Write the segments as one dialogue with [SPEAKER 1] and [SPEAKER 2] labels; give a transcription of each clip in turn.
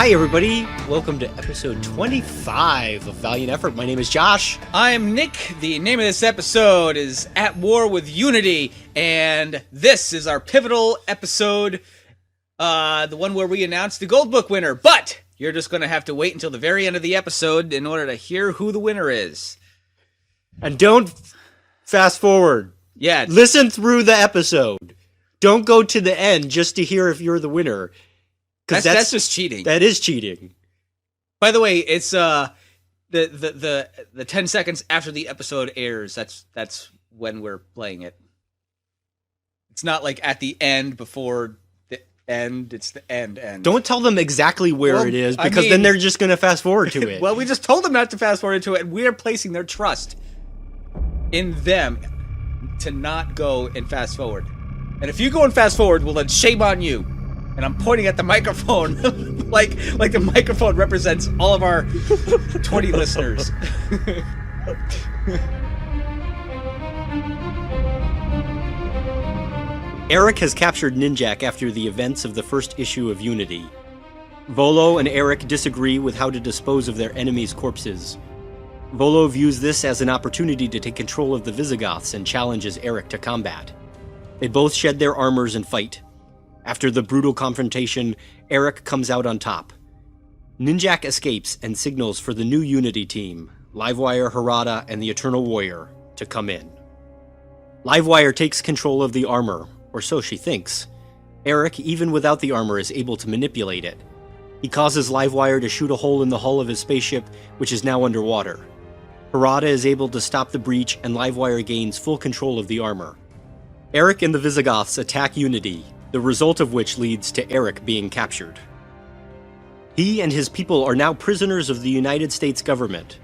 [SPEAKER 1] Hi, everybody. Welcome to episode 25 of Valiant Effort. My name is Josh.
[SPEAKER 2] I'm Nick. The name of this episode is At War with Unity, and this is our pivotal episode, the one where we announce the Gold Book winner. But you're just going to have to wait until the very end of the episode in order to hear who the winner is.
[SPEAKER 1] And don't fast forward.
[SPEAKER 2] Yeah.
[SPEAKER 1] Listen through the episode. Don't go to the end just to hear if you're the winner.
[SPEAKER 2] That's just cheating.
[SPEAKER 1] That is cheating.
[SPEAKER 2] By the way, it's the 10 seconds after the episode airs. That's when we're playing it. It's not like at the end before the end. It's the end.
[SPEAKER 1] Don't tell them exactly where it is, because then they're just going to fast forward to it.
[SPEAKER 2] Well, we just told them not to fast forward to it, and we're placing their trust in them to not go and fast forward. And if you go and fast forward, well, then shame on you. And I'm pointing at the microphone like the microphone represents all of our 20 listeners.
[SPEAKER 1] Eric has captured Ninjak after the events of the first issue of Unity. Volo and Eric disagree with how to dispose of their enemies' corpses. Volo views this as an opportunity to take control of the Visigoths and challenges Eric to combat. They both shed their armors and fight. After the brutal confrontation, Eric comes out on top. Ninjak escapes and signals for the new Unity team, Livewire, Harada, and the Eternal Warrior, to come in. Livewire takes control of the armor, or so she thinks. Eric, even without the armor, is able to manipulate it. He causes Livewire to shoot a hole in the hull of his spaceship, which is now underwater. Harada is able to stop the breach, and Livewire gains full control of the armor. Eric and the Visigoths attack Unity, the result of which leads to Eric being captured. He and his people are now prisoners of the United States government.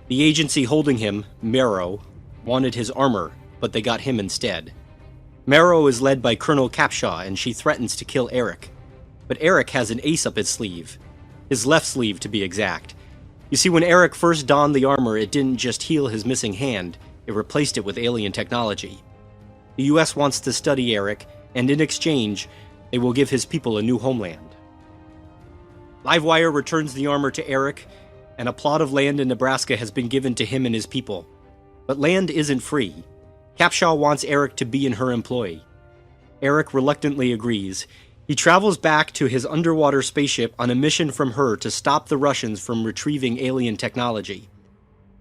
[SPEAKER 1] The agency holding him, Marrow, wanted his armor, but they got him instead. Marrow is led by Colonel Capshaw, and she threatens to kill Eric. But Eric has an ace up his sleeve. His left sleeve, to be exact. You see, when Eric first donned the armor, it didn't just heal his missing hand, it replaced it with alien technology. The US wants to study Eric, and in exchange, they will give his people a new homeland. Livewire returns the armor to Eric, and a plot of land in Nebraska has been given to him and his people. But land isn't free. Capshaw wants Eric to be in her employ. Eric reluctantly agrees. He travels back to his underwater spaceship on a mission from her to stop the Russians from retrieving alien technology.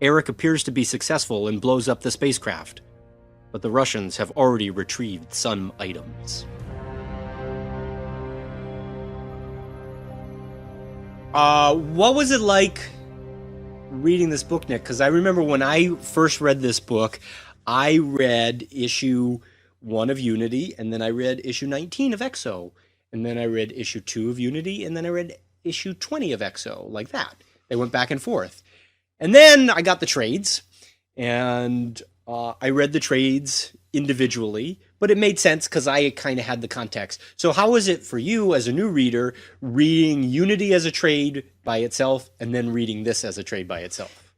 [SPEAKER 1] Eric appears to be successful and blows up the spacecraft. But the Russians have already retrieved some items. What was it like reading this book, Nick? Because I remember when I first read this book, I read issue 1 of Unity, and then I read issue 19 of XO, and then I read issue 2 of Unity, and then I read issue 20 of XO, like that. They went back and forth. And then I got the trades, and I read the trades individually, but it made sense because I kind of had the context. So how is it for you as a new reader, reading Unity as a trade by itself and then reading this as a trade by itself?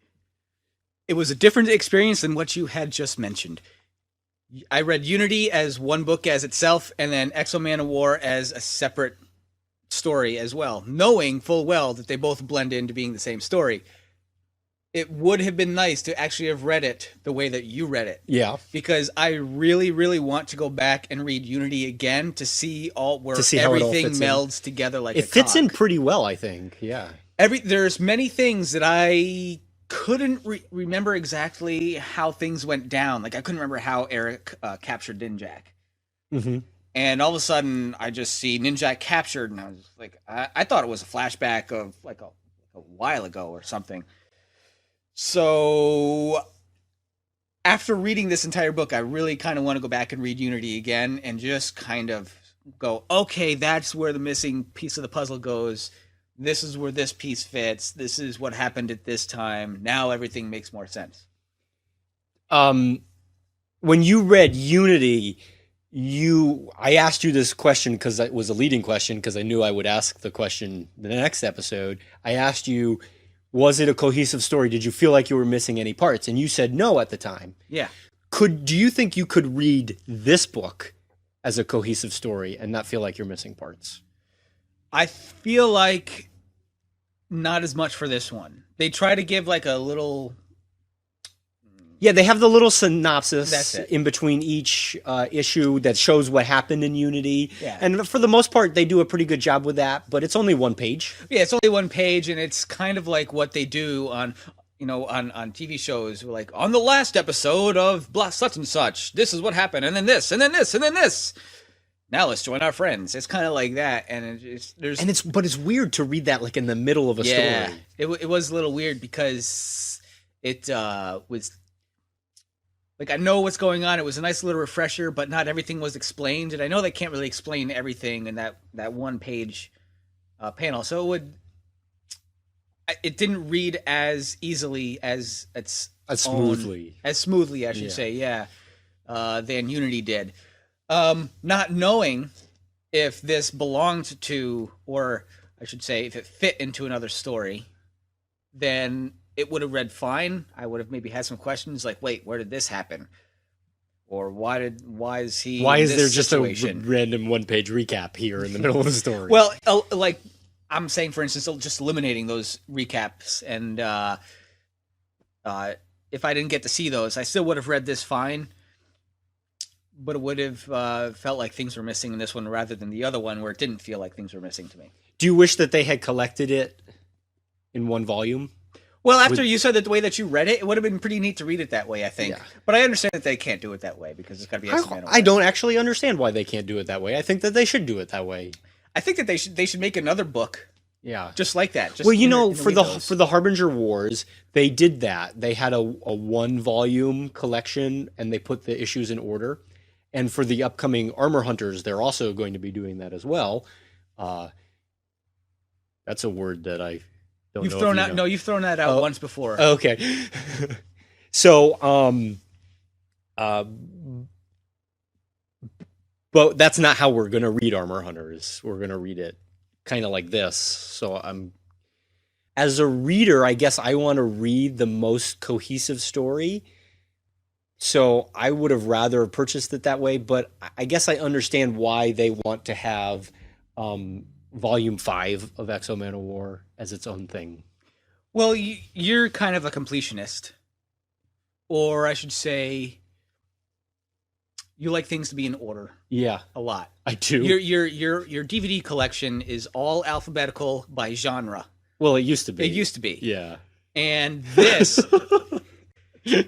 [SPEAKER 2] It was a different experience than what you had just mentioned. I read Unity as one book as itself, and then XO Manowar as a separate story as well, knowing full well that they both blend into being the same story. It would have been nice to actually have read it the way that you read it.
[SPEAKER 1] Yeah.
[SPEAKER 2] Because I really, really want to go back and read Unity again to see everything melds together like a cog.
[SPEAKER 1] It fits in pretty well, I think. Yeah.
[SPEAKER 2] There's many things that I couldn't remember exactly how things went down. Like, I couldn't remember how Eric captured Ninjak.
[SPEAKER 1] Mm-hmm.
[SPEAKER 2] And all of a sudden, I just see Ninjak captured, and I was like, I thought it was a flashback of like a while ago or something. So after reading this entire book, I really kind of want to go back and read Unity again and just kind of go, okay, that's where the missing piece of the puzzle goes. This is where this piece fits. This is what happened at this time. Now everything makes more sense.
[SPEAKER 1] When you read Unity, I asked you this question because it was a leading question because I knew I would ask the question the next episode. I asked you, was it a cohesive story? Did you feel like you were missing any parts? And you said no at the time.
[SPEAKER 2] Yeah.
[SPEAKER 1] Do you think you could read this book as a cohesive story and not feel like you're missing parts?
[SPEAKER 2] I feel like Not as much for this one. They try to give like a little.
[SPEAKER 1] Yeah, they have the little synopsis
[SPEAKER 2] That's it.
[SPEAKER 1] in between each issue that shows what happened in Unity.
[SPEAKER 2] Yeah.
[SPEAKER 1] And for the most part, they do a pretty good job with that, but it's only one page.
[SPEAKER 2] Yeah, it's only one page, and it's kind of like what they do on, on TV shows. Like, on the last episode of blah, such and such, this is what happened, and then this, and then this, and then this. Now let's join our friends. It's kind of like that, and
[SPEAKER 1] But it's weird to read that like in the middle of a story.
[SPEAKER 2] It was a little weird because it was. Like, I know what's going on. It was a nice little refresher, but not everything was explained. And I know they can't really explain everything in that one-page panel. So it didn't read as easily as
[SPEAKER 1] Smoothly,
[SPEAKER 2] I should say, than Unity did. Not knowing if this belonged to, or I should say, if it fit into another story, then it would have read fine. I would have maybe had some questions like, wait, where did this happen? Or why is
[SPEAKER 1] there just
[SPEAKER 2] situation?
[SPEAKER 1] a random one-page recap here in the middle of the story?
[SPEAKER 2] Well, like I'm saying, for instance, just eliminating those recaps. And if I didn't get to see those, I still would have read this fine. But it would have felt like things were missing in this one rather than the other one where it didn't feel like things were missing to me.
[SPEAKER 1] Do you wish that they had collected it in one volume?
[SPEAKER 2] Well, after you said that the way that you read it, it would have been pretty neat to read it that way, I think.
[SPEAKER 1] Yeah.
[SPEAKER 2] But I understand that they can't do it that way because it's got to be XO Manowar.
[SPEAKER 1] I don't actually understand why they can't do it that way. I think that they should do it that way.
[SPEAKER 2] I think that they should make another book.
[SPEAKER 1] Yeah,
[SPEAKER 2] just like that. Just
[SPEAKER 1] well, for the Harbinger Wars, they did that. They had a one-volume collection, and they put the issues in order. And for the upcoming Armor Hunters, they're also going to be doing that as well. That's a word that I don't
[SPEAKER 2] you've
[SPEAKER 1] know.
[SPEAKER 2] Thrown out. No, you've thrown that out once before.
[SPEAKER 1] Okay. So, but that's not how we're going to read Armor Hunters. We're going to read it kind of like this. So as a reader, I guess I want to read the most cohesive story. So I would have rather purchased it that way, but I guess I understand why they want to have Volume 5 of XO Manowar as its own thing.
[SPEAKER 2] Well, you're kind of a completionist. Or I should say, you like things to be in order.
[SPEAKER 1] Yeah.
[SPEAKER 2] A lot.
[SPEAKER 1] I do.
[SPEAKER 2] Your DVD collection is all alphabetical by genre.
[SPEAKER 1] Well, it used to be.
[SPEAKER 2] It used to be.
[SPEAKER 1] Yeah.
[SPEAKER 2] And this...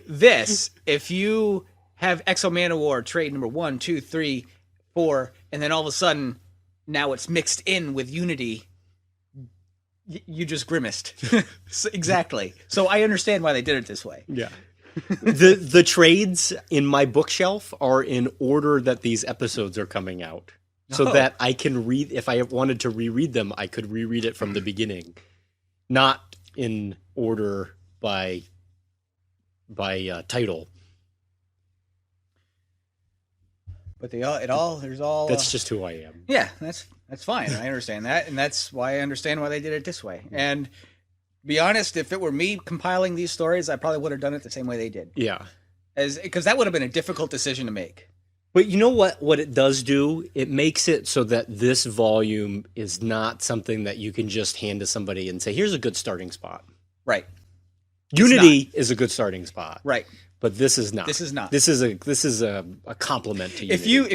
[SPEAKER 2] This, if you have XO Manowar trade number 1, 2, 3, 4, and then all of a sudden now it's mixed in with Unity, you just grimaced. Exactly. So I understand why they did it this way.
[SPEAKER 1] Yeah. The trades in my bookshelf are in order that these episodes are coming out, so that I can read. If I wanted to reread them, I could reread it from the beginning, not in order by title.
[SPEAKER 2] But there's all.
[SPEAKER 1] That's just who I am.
[SPEAKER 2] Yeah, that's fine. I understand that, and that's why I understand why they did it this way. And to be honest, if it were me compiling these stories, I probably would have done it the same way they did.
[SPEAKER 1] Yeah,
[SPEAKER 2] because that would have been a difficult decision to make.
[SPEAKER 1] But you know what it does do? It makes it so that this volume is not something that you can just hand to somebody and say, "Here's a good starting spot."
[SPEAKER 2] Right.
[SPEAKER 1] Unity is a good starting spot.
[SPEAKER 2] Right.
[SPEAKER 1] But this is not.
[SPEAKER 2] This is not.
[SPEAKER 1] This is a compliment to Unity.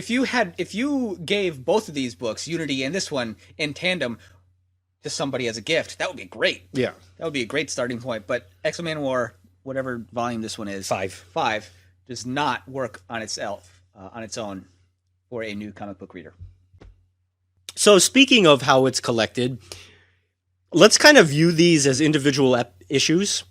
[SPEAKER 2] If you gave both of these books, Unity and this one, in tandem to somebody as a gift, that would be great.
[SPEAKER 1] Yeah.
[SPEAKER 2] That would be a great starting point. But XO Manowar, whatever volume this one is, 5 does not work on itself on its own for a new comic book reader.
[SPEAKER 1] So speaking of how it's collected, let's kind of view these as individual issues,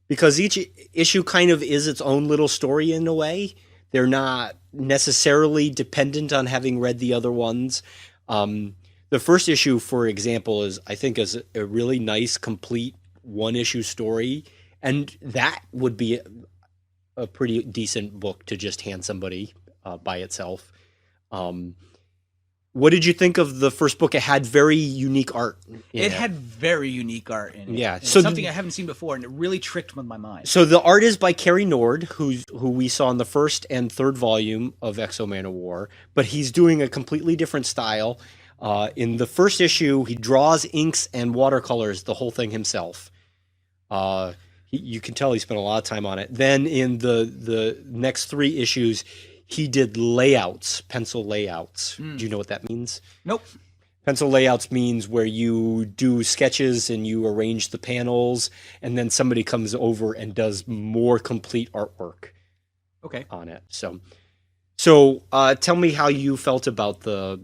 [SPEAKER 1] because each issue kind of is its own little story in a way. They're not necessarily dependent on having read the other ones. The first issue, for example, is a really nice, complete one-issue story, and that would be a pretty decent book to just hand somebody by itself. What did you think of the first book? It had very unique art.
[SPEAKER 2] It had very unique art in it.
[SPEAKER 1] Yeah,
[SPEAKER 2] so something I haven't seen before, and it really tricked with my mind.
[SPEAKER 1] So the art is by Kerry Nord, who we saw in the first and third volume of XO Manowar, but he's doing a completely different style. In the first issue, he draws, inks, and watercolors the whole thing himself. You can tell he spent a lot of time on it. Then in the next 3 issues, he did layouts, pencil layouts. Do you know what that means?
[SPEAKER 2] Nope.
[SPEAKER 1] Pencil layouts means where you do sketches and you arrange the panels, and then somebody comes over and does more complete artwork.
[SPEAKER 2] Okay.
[SPEAKER 1] On it. So tell me how you felt about the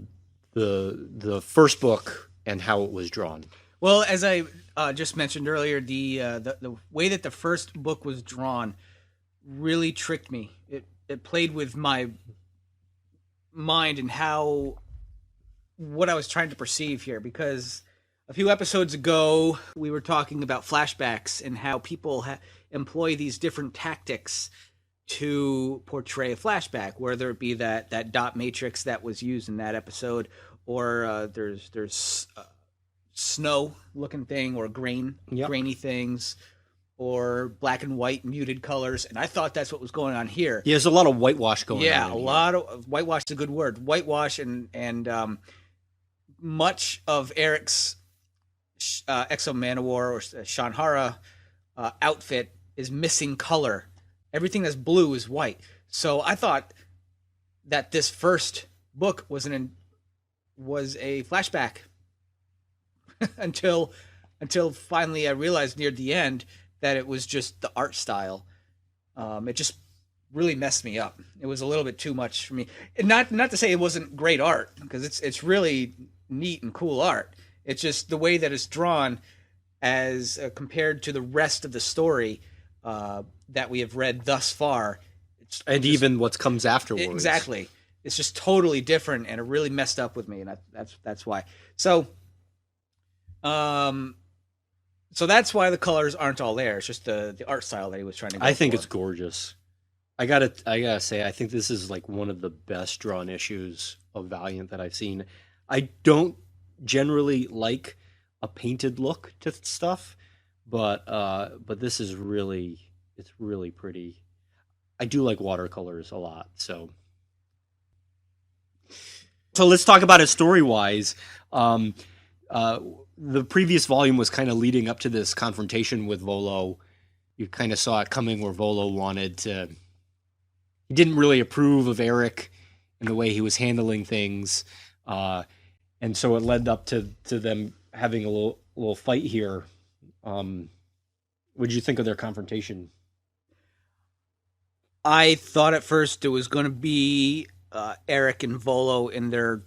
[SPEAKER 1] first book and how it was drawn.
[SPEAKER 2] Well, as I just mentioned earlier, the way that the first book was drawn really tricked me. It played with my mind and what I was trying to perceive here, because a few episodes ago we were talking about flashbacks and how people employ these different tactics to portray a flashback, whether it be that dot matrix that was used in that episode, or there's snow looking thing, or grainy things, or black and white muted colors. And I thought that's what was going on here.
[SPEAKER 1] Yeah, there's a lot of whitewash going on.
[SPEAKER 2] Yeah, a lot of whitewash is a good word. Whitewash and much of Eric's XO Manowar or Shanhara outfit is missing color. Everything that's blue is white. So I thought that this first book was a flashback until finally I realized near the end that it was just the art style. It just really messed me up. It was a little bit too much for me. And not to say it wasn't great art, because it's really neat and cool art. It's just the way that it's drawn as compared to the rest of the story that we have read thus far.
[SPEAKER 1] And even what comes afterwards.
[SPEAKER 2] Exactly. It's just totally different, and it really messed up with me, and that's why. So that's why the colors aren't all there. It's just the art style that he was trying to go
[SPEAKER 1] I think
[SPEAKER 2] for.
[SPEAKER 1] it's gorgeous. I gotta say, I think this is like one of the best drawn issues of Valiant that I've seen. I don't generally like a painted look to stuff, but this is really pretty. I do like watercolors a lot, so let's talk about it story-wise. The previous volume was kind of leading up to this confrontation with Volo. You kind of saw it coming, where Volo he didn't really approve of Eric and the way he was handling things. And so it led up to them having a little fight here. What did you think of their confrontation?
[SPEAKER 2] I thought at first it was going to be Eric and Volo in their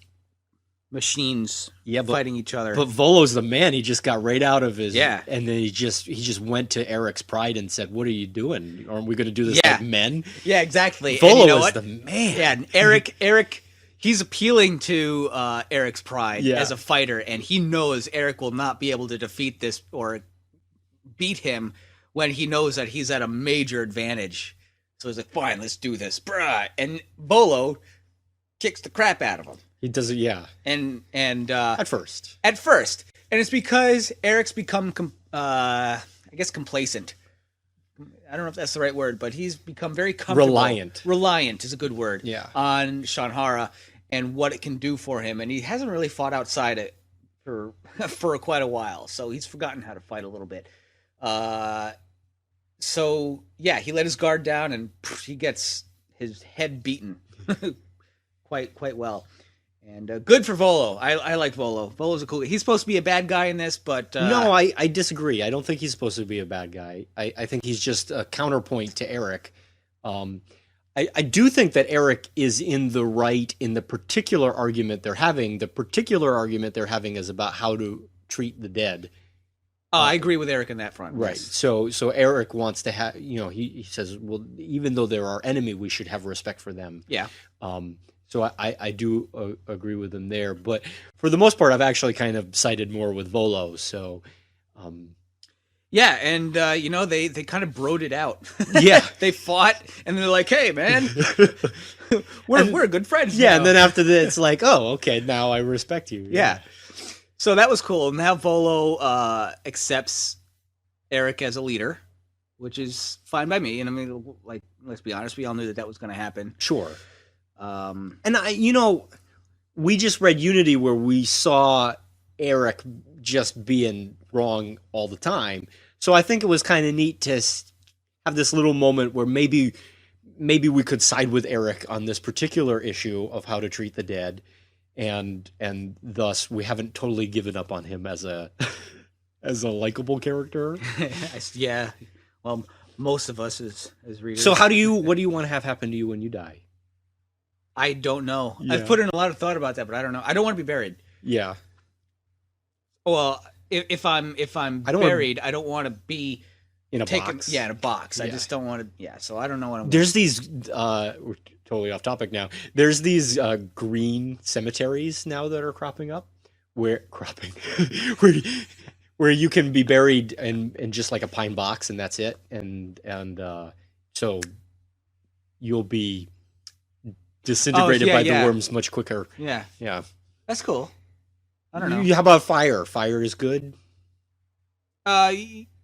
[SPEAKER 2] machines fighting each other.
[SPEAKER 1] But Volo's the man. He just got right out of his...
[SPEAKER 2] Yeah.
[SPEAKER 1] And then he just went to Eric's pride and said, "What are you doing? Aren't we going to do this like men?"
[SPEAKER 2] Yeah, exactly.
[SPEAKER 1] Volo is the man.
[SPEAKER 2] Yeah, and Eric, he's appealing to Eric's pride as a fighter, and he knows Eric will not be able to defeat this or beat him when he knows that he's at a major advantage. So he's like, "Fine, let's do this, bruh." And Volo kicks the crap out of him.
[SPEAKER 1] He does it, yeah.
[SPEAKER 2] And
[SPEAKER 1] at first,
[SPEAKER 2] and it's because Eric's become, I guess, complacent. I don't know if that's the right word, but he's become very comfortable. Reliant is a good word.
[SPEAKER 1] Yeah.
[SPEAKER 2] On Shanhara and what it can do for him, and he hasn't really fought outside it for quite a while, so he's forgotten how to fight a little bit. So yeah, he let his guard down, and he gets his head beaten quite well. And good for Volo. I like Volo. Volo's a cool... He's supposed to be a bad guy in this, but...
[SPEAKER 1] No, I disagree. I don't think he's supposed to be a bad guy. I think he's just a counterpoint to Eric. I do think that Eric is in the right in the particular argument they're having. The particular argument they're having is about how to treat the dead.
[SPEAKER 2] I agree with Eric on that front.
[SPEAKER 1] Right.
[SPEAKER 2] Yes.
[SPEAKER 1] So Eric wants to have... he says, well, even though they're our enemy, we should have respect for them.
[SPEAKER 2] Yeah.
[SPEAKER 1] So I do agree with him there, but for the most part, I've actually kind of sided more with Volo. So,
[SPEAKER 2] yeah, and they kind of broed it out.
[SPEAKER 1] Yeah,
[SPEAKER 2] they fought, and they're like, "Hey, man, we're good friends."
[SPEAKER 1] Yeah,
[SPEAKER 2] now.
[SPEAKER 1] and then after that, it's like, "Oh, okay, now I respect you."
[SPEAKER 2] Yeah. So that was cool. Now Volo accepts Eric as a leader, which is fine by me. And I mean, let's be honest, we all knew that was going to happen.
[SPEAKER 1] Sure.
[SPEAKER 2] And
[SPEAKER 1] I, we just read Unity where we saw Eric just being wrong all the time. So I think it was kind of neat to have this little moment where maybe we could side with Eric on this particular issue of how to treat the dead, and thus we haven't totally given up on him as a as a likable character.
[SPEAKER 2] Yeah, well, most of us as readers.
[SPEAKER 1] So what do you want to have happen to you when you die?
[SPEAKER 2] I don't know.
[SPEAKER 1] Yeah.
[SPEAKER 2] I've put in a lot of thought about that, but I don't know. I don't want to be buried.
[SPEAKER 1] Yeah.
[SPEAKER 2] Well, if I'm buried, I don't want to be
[SPEAKER 1] in a box.
[SPEAKER 2] Yeah, in a box.
[SPEAKER 1] Yeah.
[SPEAKER 2] I just don't want to. Yeah, so I don't know what I'm.
[SPEAKER 1] There's these. We're totally off topic now. There's these green cemeteries now that are cropping up, where where you can be buried in just like a pine box and that's it, and so you'll be disintegrated by the worms much quicker.
[SPEAKER 2] Yeah,
[SPEAKER 1] yeah,
[SPEAKER 2] that's cool. I don't know.
[SPEAKER 1] How about fire? Fire is good.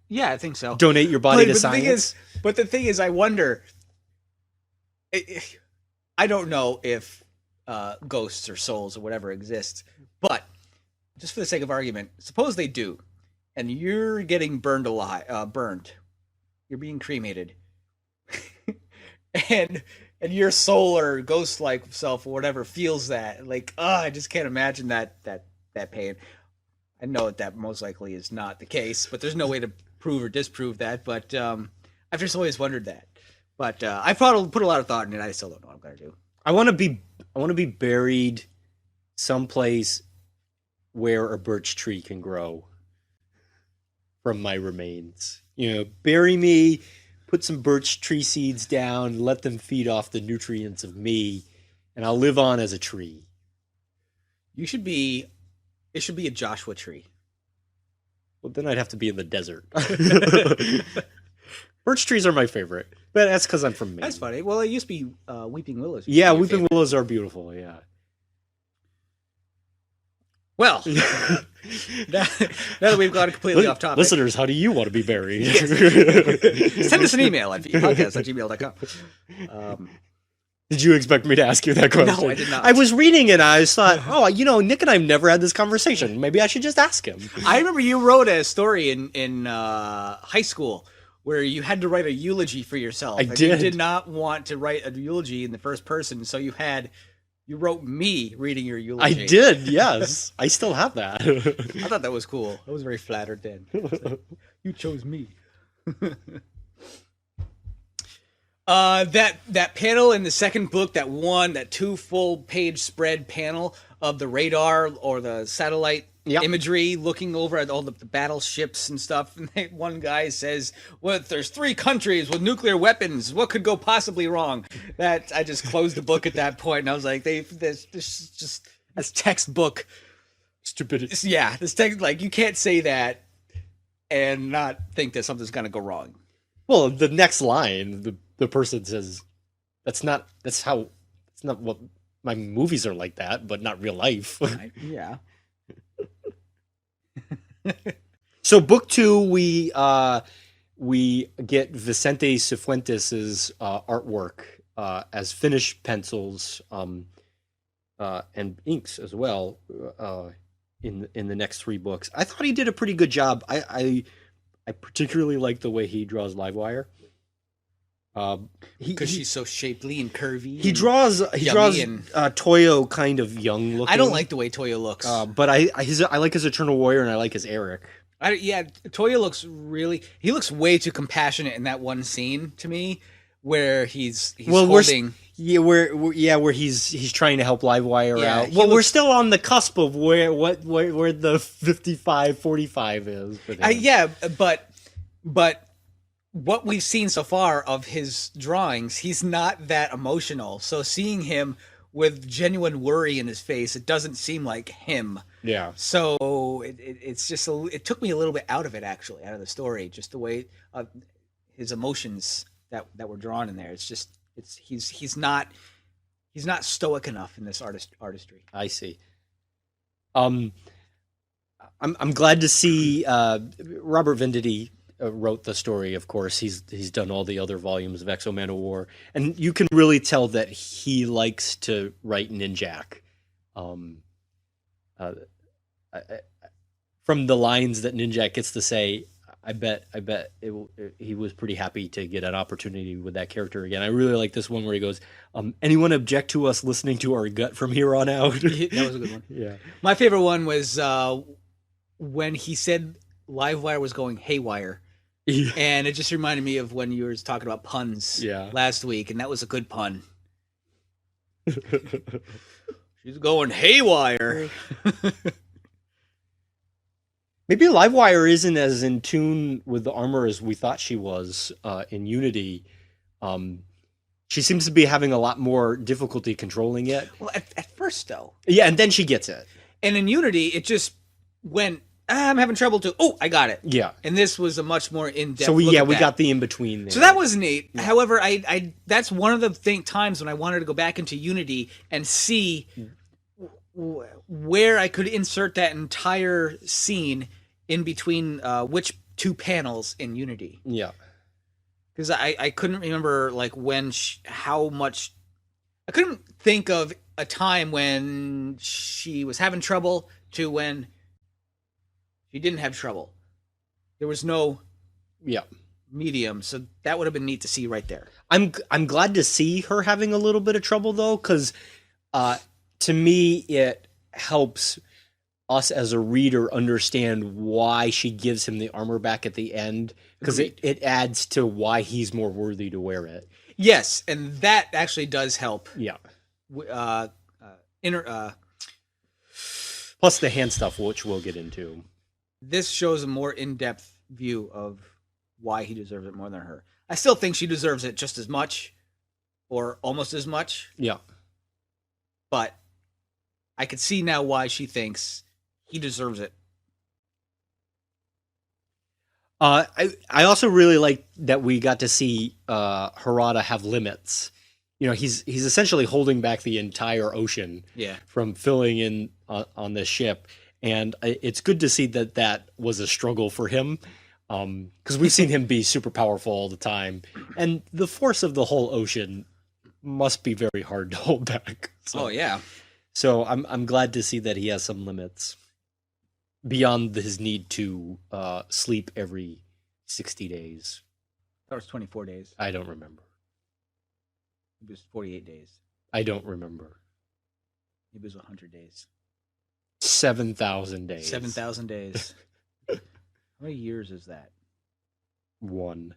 [SPEAKER 2] Yeah, I think so.
[SPEAKER 1] Donate your body to science.
[SPEAKER 2] But the thing is, I wonder. I don't know if ghosts or souls or whatever exists, but just for the sake of argument, suppose they do, and you're getting burned alive, you're being cremated, and your soul or ghost-like self or whatever feels that, like, I just can't imagine that pain. I know that most likely is not the case, but there's no way to prove or disprove that. But I've just always wondered that. But I've put a lot of thought in it. I still don't know what I'm going to do.
[SPEAKER 1] I want to be buried someplace where a birch tree can grow from my remains. Bury me, put some birch tree seeds down, let them feed off the nutrients of me, and I'll live on as a tree.
[SPEAKER 2] It should be a Joshua tree.
[SPEAKER 1] Well, then I'd have to be in the desert. Birch trees are my favorite, but that's because I'm from Maine.
[SPEAKER 2] That's funny. Well, it used to be weeping willows.
[SPEAKER 1] Yeah, weeping willows are beautiful, yeah.
[SPEAKER 2] Well, now that we've gone completely off topic.
[SPEAKER 1] Listeners, how do you want to be buried?
[SPEAKER 2] Yes. Send us an email at podcast@gmail.com.
[SPEAKER 1] Did you expect me to ask you that question?
[SPEAKER 2] No, I did not.
[SPEAKER 1] I was reading it and I just thought, Nick and I have never had this conversation. Maybe I should just ask him.
[SPEAKER 2] I remember you wrote a story in high school where you had to write a eulogy for yourself.
[SPEAKER 1] I
[SPEAKER 2] did.
[SPEAKER 1] You
[SPEAKER 2] did not want to write a eulogy in the first person, so you wrote me reading your eulogy.
[SPEAKER 1] I did, yes. I still have that.
[SPEAKER 2] I thought that was cool. I was very flattered then. Like, you chose me. That panel in the second book, that 2 full page spread panel of the radar or the satellite imagery looking over at all the battleships and stuff. And one guy says, well, there's 3 countries with nuclear weapons. What could go possibly wrong? That I just closed the book at that point, and I was like, this just that's textbook
[SPEAKER 1] stupidity.
[SPEAKER 2] Yeah, this text, like, you can't say that and not think that something's gonna go wrong.
[SPEAKER 1] Well, the next line, the person says, that's not what my movies are like that, but not real life.
[SPEAKER 2] Yeah.
[SPEAKER 1] So book 2, we get Vicente Cifuentes' artwork as finished pencils and inks as well in the next 3 books. I thought he did a pretty good job. I particularly like the way he draws Livewire.
[SPEAKER 2] Because she's so shapely and curvy.
[SPEAKER 1] He draws Toyo kind of young looking.
[SPEAKER 2] I don't like the way Toyo looks.
[SPEAKER 1] But I like his Eternal Warrior and I like his Eric.
[SPEAKER 2] Toyo looks he looks way too compassionate in that one scene to me, where he's holding.
[SPEAKER 1] Where he's trying to help Livewire out. Well, we're still on the cusp of where the 55-45 is.
[SPEAKER 2] But what we've seen so far of his drawings, he's not that emotional. So seeing him with genuine worry in his face, it doesn't seem like him.
[SPEAKER 1] Yeah.
[SPEAKER 2] So it's just it took me a little bit out of it, actually, out of the story, just the way his emotions that were drawn in there. It's just he's not stoic enough in this artistry.
[SPEAKER 1] I see. I'm glad to see Robert Venditti wrote the story. Of course, he's done all the other volumes of XO Manowar, and you can really tell that he likes to write Ninjak. Um, uh, from the lines that Ninjak gets to say, I bet he was pretty happy to get an opportunity with that character again. I really like this one where he goes, anyone object to us listening to our gut from here on out?
[SPEAKER 2] That was a good one.
[SPEAKER 1] Yeah.
[SPEAKER 2] My favorite one was when he said Livewire was going haywire.
[SPEAKER 1] Yeah.
[SPEAKER 2] And it just reminded me of when you were talking about puns last week, and that was a good pun. She's going haywire.
[SPEAKER 1] Maybe Livewire isn't as in tune with the armor as we thought she was in Unity. She seems to be having a lot more difficulty controlling it.
[SPEAKER 2] Well, at first, though.
[SPEAKER 1] Yeah, and then she gets it.
[SPEAKER 2] And in Unity, it just went, I'm having trouble too. Oh, I got it.
[SPEAKER 1] Yeah.
[SPEAKER 2] And this was a much more in-depth
[SPEAKER 1] So we
[SPEAKER 2] look at that.
[SPEAKER 1] got the in-between there.
[SPEAKER 2] So that was neat. Yeah. However, I that's one of the times when I wanted to go back into Unity and see where I could insert that entire scene in between which two panels in Unity.
[SPEAKER 1] Yeah.
[SPEAKER 2] Because I couldn't remember like when how much I couldn't think of a time when she was having trouble to when she didn't have trouble. There was no medium, so that would have been neat to see right there.
[SPEAKER 1] I'm glad to see her having a little bit of trouble though, because to me it helps us as a reader understand why she gives him the armor back at the end, because it adds to why he's more worthy to wear it.
[SPEAKER 2] Yes, and that actually does help.
[SPEAKER 1] Yeah.
[SPEAKER 2] Plus
[SPEAKER 1] the hand stuff, which we'll get into.
[SPEAKER 2] This shows a more in-depth view of why he deserves it more than her. I still think she deserves it just as much, or almost as much.
[SPEAKER 1] Yeah.
[SPEAKER 2] But I could see now why she thinks he deserves it.
[SPEAKER 1] I also really like that we got to see Harada have limits. You know, he's essentially holding back the entire ocean from filling in on this ship. And it's good to see that was a struggle for him, because we've seen him be super powerful all the time. And the force of the whole ocean must be very hard to hold back. So, So I'm glad to see that he has some limits beyond his need to sleep every 60 days.
[SPEAKER 2] That was 24 days.
[SPEAKER 1] I don't remember.
[SPEAKER 2] It was 48 days.
[SPEAKER 1] I don't remember.
[SPEAKER 2] It was 100 days.
[SPEAKER 1] 7,000 days.
[SPEAKER 2] 7,000 days. How many years is that?
[SPEAKER 1] 1.5.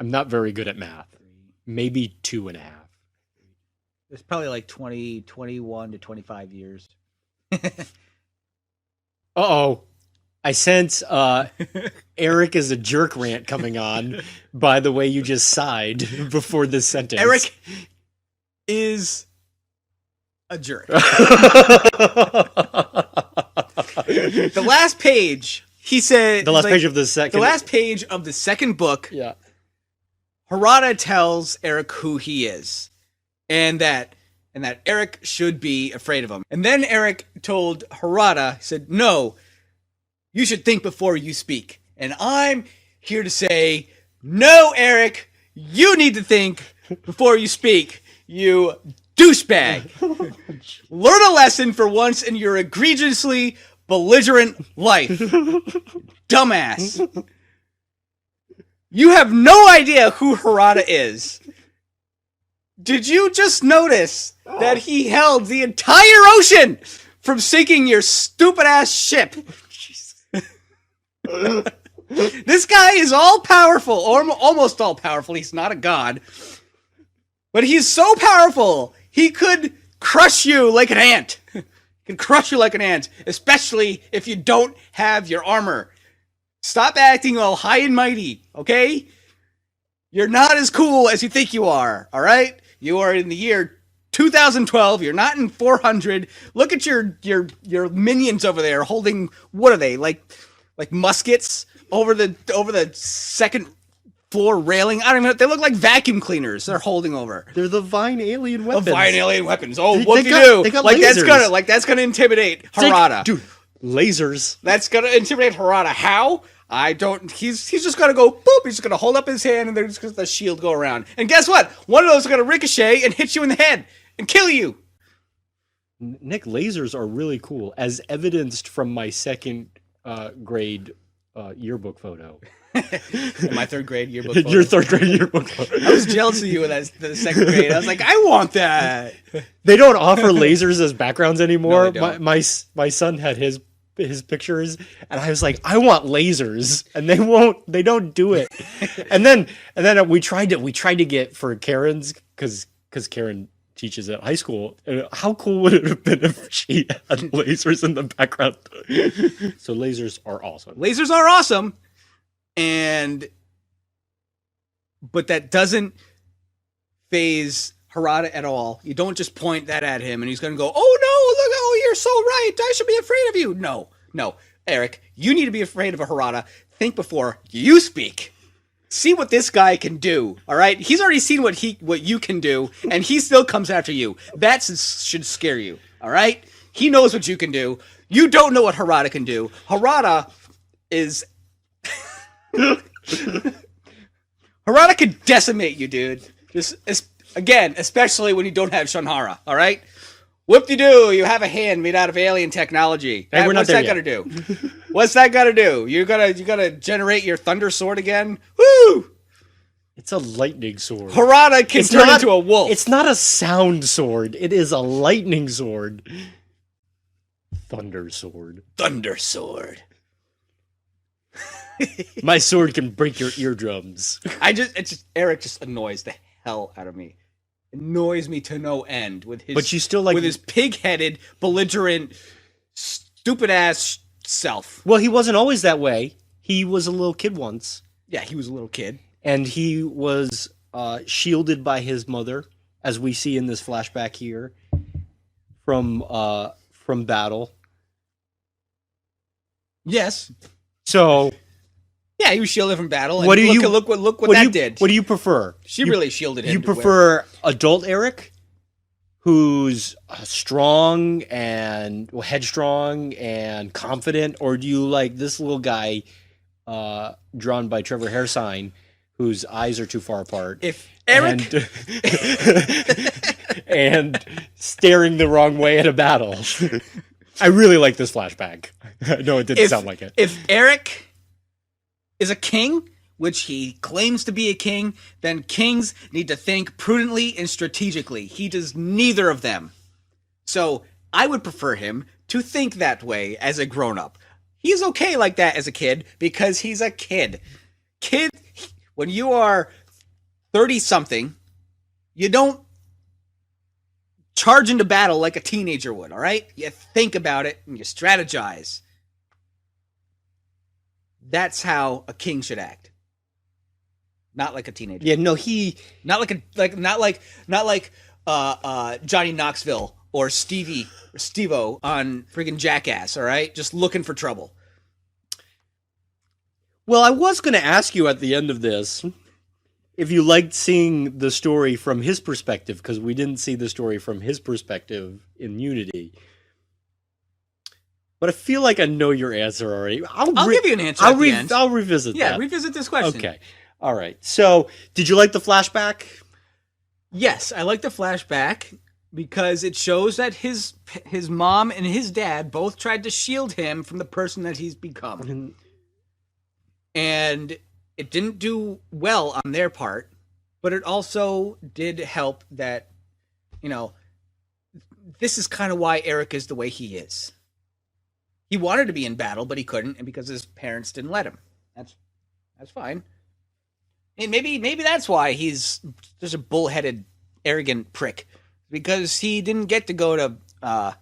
[SPEAKER 1] I'm not very good at math. Maybe 2.5.
[SPEAKER 2] It's probably like 21 to 25 years.
[SPEAKER 1] Uh-oh. I sense Eric is a jerk rant coming on by the way you just sighed before this sentence.
[SPEAKER 2] Eric is a jerk. The last page, he said...
[SPEAKER 1] The last page of the second...
[SPEAKER 2] The last page of the second book,
[SPEAKER 1] yeah.
[SPEAKER 2] Harada tells Eric who he is. And that Eric should be afraid of him. And then Eric told Harada, he said, no, you should think before you speak. And I'm here to say, no, Eric, you need to think before you speak, you douchebag. Learn a lesson for once in your egregiously belligerent life. Dumbass. You have no idea who Harada is. Did you just notice that he held the entire ocean from sinking your stupid-ass ship? This guy is all-powerful, or almost all-powerful. He's not a god. But he's so powerful, he could crush you like an ant. He can crush you like an ant, especially if you don't have your armor. Stop acting all high and mighty, okay? You're not as cool as you think you are, all right? You are in the year 2012. You're not in 400. Look at your minions over there holding, what are they, like muskets over the second floor railing? I don't even know. They look like vacuum cleaners they're holding over.
[SPEAKER 1] They're the Vine alien weapons.
[SPEAKER 2] The Vine alien weapons. Oh, what do you do?
[SPEAKER 1] They got
[SPEAKER 2] like
[SPEAKER 1] lasers.
[SPEAKER 2] that's gonna intimidate Harada.
[SPEAKER 1] Like, dude, lasers.
[SPEAKER 2] That's gonna intimidate Harada. How? I don't. He's just gonna go boop. He's just gonna hold up his hand, and there's just the shield go around. And guess what? One of those is gonna ricochet and hit you in the head and kill you.
[SPEAKER 1] Nick, lasers are really cool, as evidenced from my second grade yearbook photo.
[SPEAKER 2] In my third grade yearbook photo.
[SPEAKER 1] Your third grade yearbook photo.
[SPEAKER 2] I was jealous of you in the second grade. I was like, I want that.
[SPEAKER 1] They don't offer lasers as backgrounds anymore.
[SPEAKER 2] No, they don't.
[SPEAKER 1] My son had his pictures, and I was like, I want lasers, and they don't do it. and then we tried to get for Karen's, because Karen teaches at high school. How cool would it have been if she had lasers in the background? So lasers are awesome.
[SPEAKER 2] Lasers are awesome, but that doesn't phase Harada at all. You don't just point that at him and he's going to go, oh no, look, oh, you're so right. I should be afraid of you. No, Eric, you need to be afraid of a Harada. Think before you speak. See what this guy can do. All right. He's already seen what you can do, and he still comes after you. That should scare you. All right. He knows what you can do. You don't know what Harada can do. Harada is Harada can decimate you, dude. Just again, especially when you don't have Shanhara. All right. Whoop-de-doo, you have a hand made out of alien technology.
[SPEAKER 1] Hey,
[SPEAKER 2] What's that gonna do? What's that gonna do? You gotta generate your thunder sword again? Woo!
[SPEAKER 1] It's a lightning sword.
[SPEAKER 2] Harada can turn into a wolf.
[SPEAKER 1] It's not a sound sword. It is a lightning sword. Thunder sword.
[SPEAKER 2] Thunder sword.
[SPEAKER 1] My sword can break your eardrums.
[SPEAKER 2] Eric just annoys the hell out of me. Annoys me to no end with his.
[SPEAKER 1] But you still like
[SPEAKER 2] with his pig-headed, belligerent, stupid-ass self.
[SPEAKER 1] Well, he wasn't always that way. He was a little kid once.
[SPEAKER 2] Yeah, he was a little kid,
[SPEAKER 1] and he was shielded by his mother, as we see in this flashback here, from battle.
[SPEAKER 2] Yes.
[SPEAKER 1] So.
[SPEAKER 2] Yeah, he was shielded from battle. And
[SPEAKER 1] what do
[SPEAKER 2] look what that did.
[SPEAKER 1] What do you prefer?
[SPEAKER 2] She really shielded him.
[SPEAKER 1] You prefer adult Eric, who's strong and headstrong and confident, or do you like this little guy drawn by Trevor Hairsine, whose eyes are too far apart?
[SPEAKER 2] If Eric
[SPEAKER 1] and staring the wrong way at a battle. I really like this flashback. No, it didn't sound like it.
[SPEAKER 2] If Eric is a king, which he claims to be a king, then kings need to think prudently and strategically. He does neither of them. So I would prefer him to think that way as a grown-up. He's okay like that as a kid because he's a kid. When you are 30-something, you don't charge into battle like a teenager would, all right? You think about it and you strategize. That's how a king should act. Not like a teenager.
[SPEAKER 1] Yeah, no,
[SPEAKER 2] not like Johnny Knoxville or Steve-O on friggin' Jackass, all right? Just looking for trouble.
[SPEAKER 1] Well, I was going to ask you at the end of this if you liked seeing the story from his perspective, because we didn't see the story from his perspective in Unity. But I feel like I know your answer already. I'll
[SPEAKER 2] give you an answer at the end.
[SPEAKER 1] I'll revisit that.
[SPEAKER 2] Yeah, revisit this question.
[SPEAKER 1] Okay. All right. So, did you like the flashback?
[SPEAKER 2] Yes, I like the flashback because it shows that his mom and his dad both tried to shield him from the person that he's become. And it didn't do well on their part, but it also did help that, this is kind of why Eric is the way he is. He wanted to be in battle, but he couldn't, and because his parents didn't let him. That's fine. And maybe that's why he's just a bullheaded, arrogant prick, because he didn't get to go to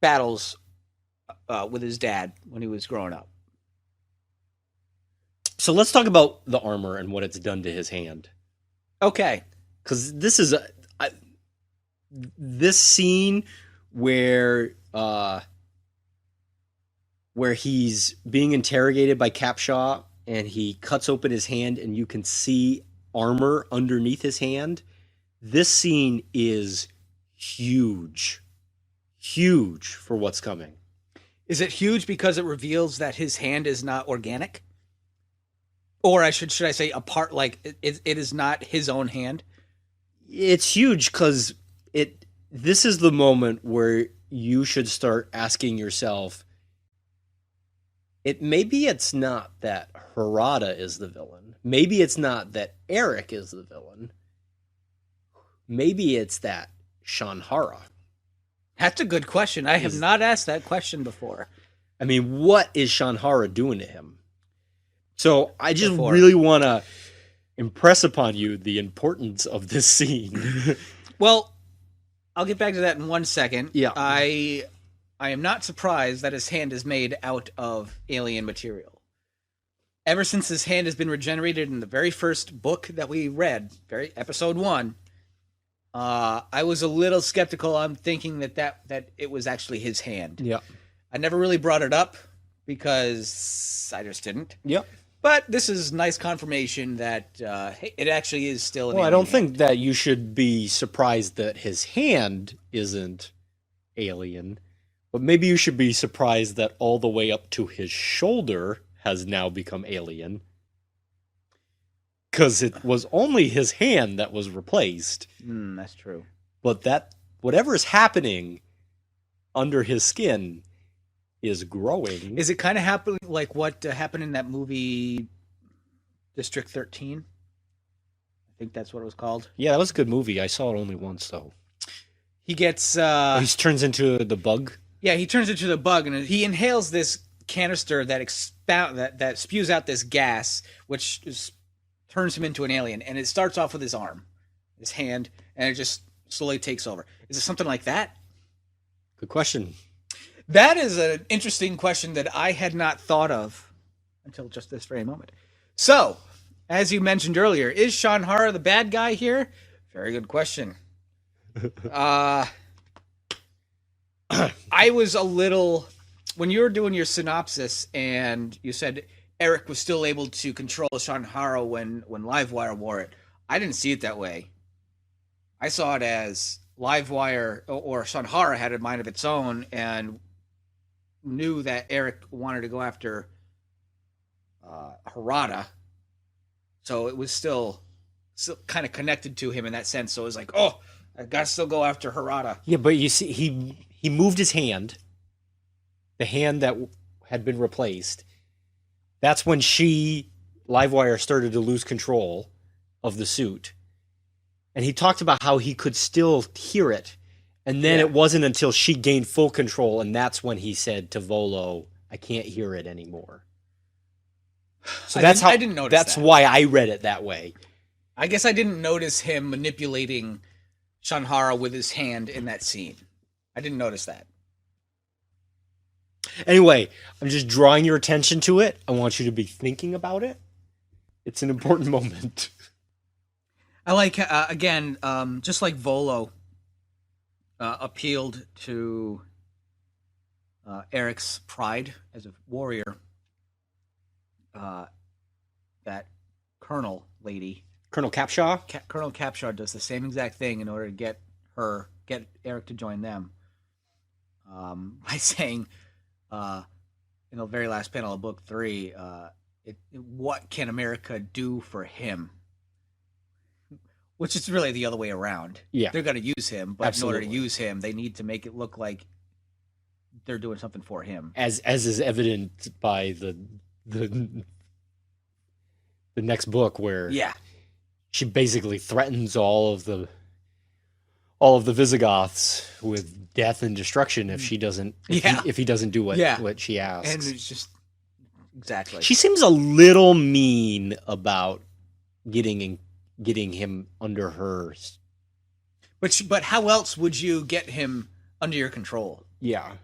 [SPEAKER 2] battles with his dad when he was growing up.
[SPEAKER 1] So let's talk about the armor and what it's done to his hand.
[SPEAKER 2] Okay,
[SPEAKER 1] because this is this scene where he's being interrogated by Capshaw and he cuts open his hand and you can see armor underneath his hand. This scene is huge for what's coming.
[SPEAKER 2] Is it huge because it reveals that his hand is not organic? Or should I say a part, like it is not his own hand?
[SPEAKER 1] It's huge because this is the moment where you should start asking yourself, maybe it's not that Harada is the villain. Maybe it's not that Eric is the villain. Maybe it's that Shanhara.
[SPEAKER 2] That's a good question. I have not asked that question before.
[SPEAKER 1] I mean, what is Shanhara doing to him? So I just really want to impress upon you the importance of this scene.
[SPEAKER 2] Well, I'll get back to that in 1 second.
[SPEAKER 1] Yeah.
[SPEAKER 2] I am not surprised that his hand is made out of alien material. Ever since his hand has been regenerated in the very first book that we read, episode 1, I was a little skeptical. I'm thinking that it was actually his hand.
[SPEAKER 1] Yeah.
[SPEAKER 2] I never really brought it up because I just didn't.
[SPEAKER 1] Yep.
[SPEAKER 2] But this is nice confirmation that it actually is still an alien
[SPEAKER 1] I don't
[SPEAKER 2] hand.
[SPEAKER 1] think that you should be surprised that his hand isn't alien, but maybe you should be surprised that all the way up to his shoulder has now become alien. Because it was only his hand that was replaced.
[SPEAKER 2] That's true.
[SPEAKER 1] But that whatever is happening under his skin is growing.
[SPEAKER 2] Is it kind of happening like what happened in that movie District 13? I think that's what it was called.
[SPEAKER 1] Yeah, that was a good movie. I saw it only once, though.
[SPEAKER 2] He gets...
[SPEAKER 1] he turns into the bug?
[SPEAKER 2] Yeah, he turns into the bug, and he inhales this canister that that spews out this gas, which turns him into an alien. And it starts off with his arm, his hand, and it just slowly takes over. Is it something like that?
[SPEAKER 1] Good question.
[SPEAKER 2] That is an interesting question that I had not thought of until just this very moment. So, as you mentioned earlier, is Shanhara the bad guy here? Very good question. I was a little... When you were doing your synopsis and you said Eric was still able to control Shanhara when Livewire wore it, I didn't see it that way. I saw it as Livewire or Shanhara had a mind of its own and knew that Eric wanted to go after Harada, so it was still kind of connected to him in that sense. So it was like, oh, I gotta still go after Harada.
[SPEAKER 1] Yeah, but you see, he moved his hand, the hand that had been replaced. That's when Livewire started to lose control of the suit, and he talked about how he could still hear it. And then it wasn't until she gained full control, and that's when he said to Volo, I can't hear it anymore. So I didn't notice that's why I read it that way.
[SPEAKER 2] I guess I didn't notice him manipulating Shanhara with his hand in that scene. I didn't notice that.
[SPEAKER 1] Anyway, I'm just drawing your attention to it. I want you to be thinking about it. It's an important moment.
[SPEAKER 2] I like, again, just like Volo appealed to Eric's pride as a warrior, that Colonel lady,
[SPEAKER 1] Colonel Capshaw?
[SPEAKER 2] Colonel Capshaw does the same exact thing in order to get Eric to join them, by saying in the very last panel of book 3, what can America do for him? Which is really the other way around.
[SPEAKER 1] Yeah.
[SPEAKER 2] They're going to use him, but
[SPEAKER 1] Absolutely.
[SPEAKER 2] in order to use him, they need to make it look like they're doing something for him.
[SPEAKER 1] As is evident by the next book, where she basically threatens all of the Visigoths with death and destruction if she doesn't if he doesn't do what she asks.
[SPEAKER 2] And it's just exactly.
[SPEAKER 1] She seems a little mean about getting him under her.
[SPEAKER 2] But how else would you get him under your control?
[SPEAKER 1] Yeah.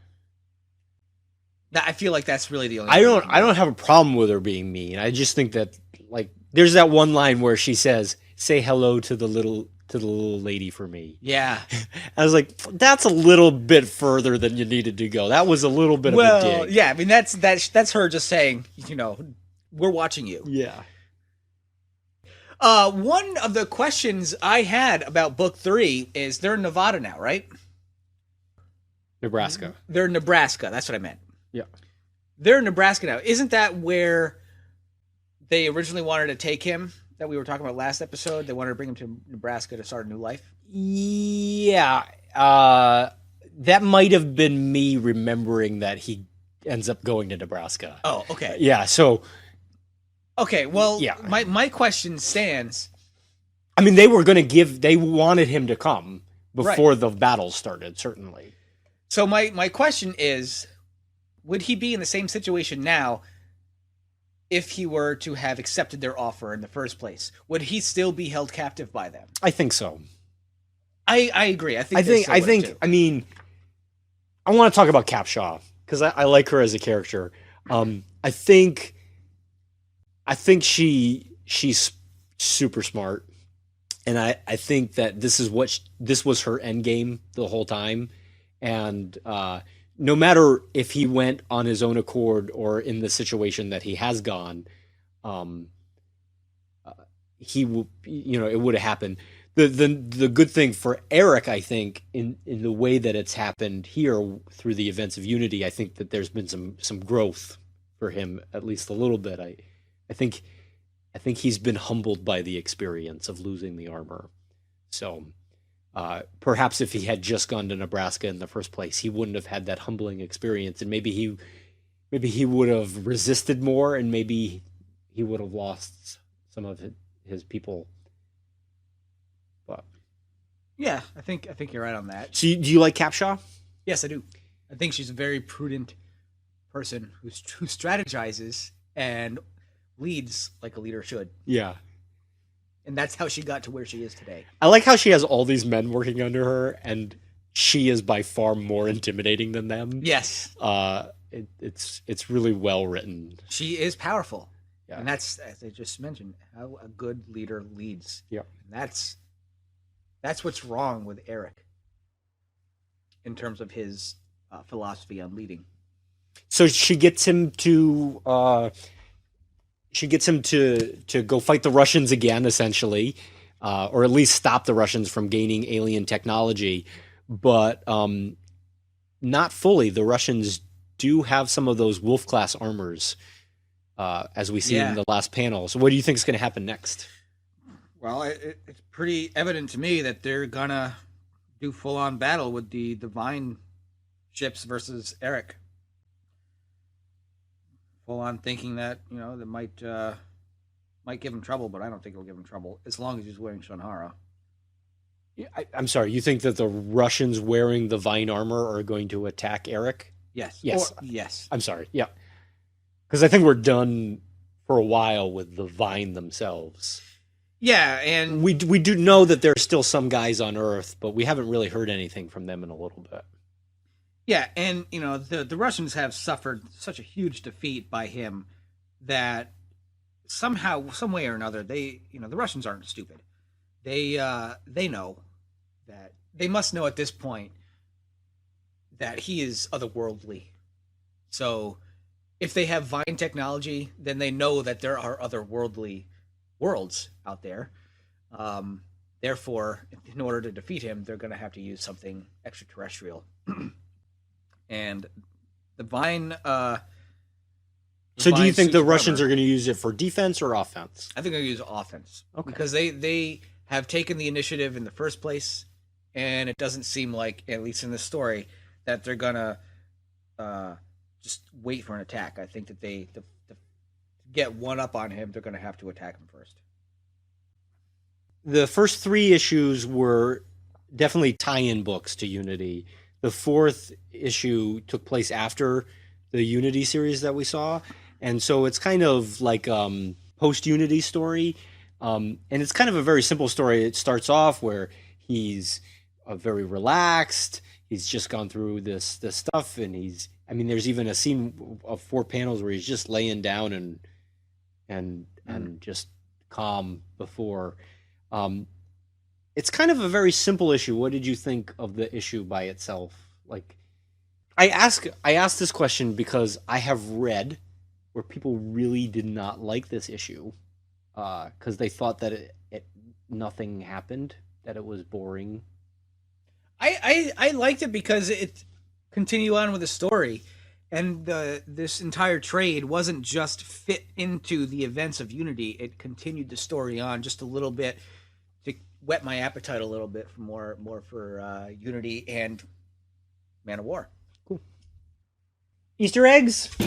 [SPEAKER 2] I feel like that's really the only
[SPEAKER 1] I don't have a problem with her being mean. I just think that, like, there's that one line where she says, "Say hello to the little lady for me."
[SPEAKER 2] Yeah.
[SPEAKER 1] I was like, that's a little bit further than you needed to go. That was a little bit of a dig.
[SPEAKER 2] Yeah, I mean that's her just saying, we're watching you.
[SPEAKER 1] Yeah.
[SPEAKER 2] One of the questions I had about book 3 is they're in Nevada now, right?
[SPEAKER 1] Nebraska.
[SPEAKER 2] They're in Nebraska. That's what I meant.
[SPEAKER 1] Yeah.
[SPEAKER 2] They're in Nebraska now. Isn't that where they originally wanted to take him that we were talking about last episode? They wanted to bring him to Nebraska to start a new life?
[SPEAKER 1] Yeah. That might have been me remembering that he ends up going to Nebraska.
[SPEAKER 2] Oh, okay.
[SPEAKER 1] Yeah, so...
[SPEAKER 2] Okay, well,
[SPEAKER 1] Yeah.
[SPEAKER 2] my question stands.
[SPEAKER 1] I mean, they wanted him to come before the battle started, certainly.
[SPEAKER 2] So my question is, would he be in the same situation now if he were to have accepted their offer in the first place? Would he still be held captive by them?
[SPEAKER 1] I think so.
[SPEAKER 2] I agree. I think
[SPEAKER 1] I mean, I want to talk about Capshaw because I like her as a character. I think she's super smart, and I think that this was her end game the whole time, and no matter if he went on his own accord or in the situation that he has gone, it would have happened. The good thing for Eric, I think, in the way that it's happened here through the events of Unity, I think that there's been some growth for him, at least a little bit. I think he's been humbled by the experience of losing the armor. So perhaps if he had just gone to Nebraska in the first place, he wouldn't have had that humbling experience, and maybe he would have resisted more, and maybe he would have lost some of his people. But
[SPEAKER 2] yeah, I think you're right on that.
[SPEAKER 1] So do you like Capshaw?
[SPEAKER 2] Yes, I do. I think she's a very prudent person who strategizes and leads like a leader should.
[SPEAKER 1] Yeah.
[SPEAKER 2] And that's how she got to where she is today.
[SPEAKER 1] I like how she has all these men working under her, and she is by far more intimidating than them.
[SPEAKER 2] Yes.
[SPEAKER 1] It's really well written.
[SPEAKER 2] She is powerful.
[SPEAKER 1] Yeah.
[SPEAKER 2] And that's, as I just mentioned, how a good leader leads.
[SPEAKER 1] Yeah.
[SPEAKER 2] And that's what's wrong with Eric in terms of his philosophy on leading.
[SPEAKER 1] So she gets him to go fight the Russians again, essentially, or at least stop the Russians from gaining alien technology, but not fully. The Russians do have some of those Wolf-class armors, as we see in the last panel. So what do you think is going to happen next?
[SPEAKER 2] Well, it's pretty evident to me that they're going to do full-on battle with the Divine ships versus Eric. Full on thinking that, that might give him trouble, but I don't think it'll give him trouble as long as he's wearing Shunhara.
[SPEAKER 1] Yeah, I'm sorry. You think that the Russians wearing the Vine armor are going to attack Eric?
[SPEAKER 2] Yes.
[SPEAKER 1] Yes.
[SPEAKER 2] Yes.
[SPEAKER 1] I'm sorry. Yeah. Because I think we're done for a while with the Vine themselves.
[SPEAKER 2] Yeah, and
[SPEAKER 1] we do know that there's still some guys on Earth, but we haven't really heard anything from them in a little bit.
[SPEAKER 2] Yeah, and the Russians have suffered such a huge defeat by him that somehow, some way or another, the Russians aren't stupid. They know that they must know at this point that he is otherworldly. So if they have Vine technology, then they know that there are otherworldly worlds out there. Therefore, in order to defeat him, they're going to have to use something extraterrestrial. And the Vine.
[SPEAKER 1] So, do you think the Russians are going to use it for defense or offense?
[SPEAKER 2] I think they're going to use offense.
[SPEAKER 1] Okay.
[SPEAKER 2] Because they have taken the initiative in the first place, and it doesn't seem like, at least in this story, that they're going to just wait for an attack. I think that to get one up on him, they're going to have to attack him first.
[SPEAKER 1] The first 3 issues were definitely tie-in books to Unity. The 4th issue took place after the Unity series that we saw, and so it's kind of like post-Unity story, and it's kind of a very simple story. It starts off where he's very relaxed. He's just gone through this stuff, and there's even a scene of 4 panels where he's just laying down and just calm before. It's kind of a very simple issue. What did you think of the issue by itself? Like, I ask this question because I have read where people really did not like this issue because they thought that nothing happened, that it was boring.
[SPEAKER 2] I liked it because it continued on with the story, and this entire trade wasn't just fit into the events of Unity. It continued the story on just a little bit whet my appetite a little bit for more for Unity and Man of War.
[SPEAKER 1] Cool. Easter eggs?
[SPEAKER 2] I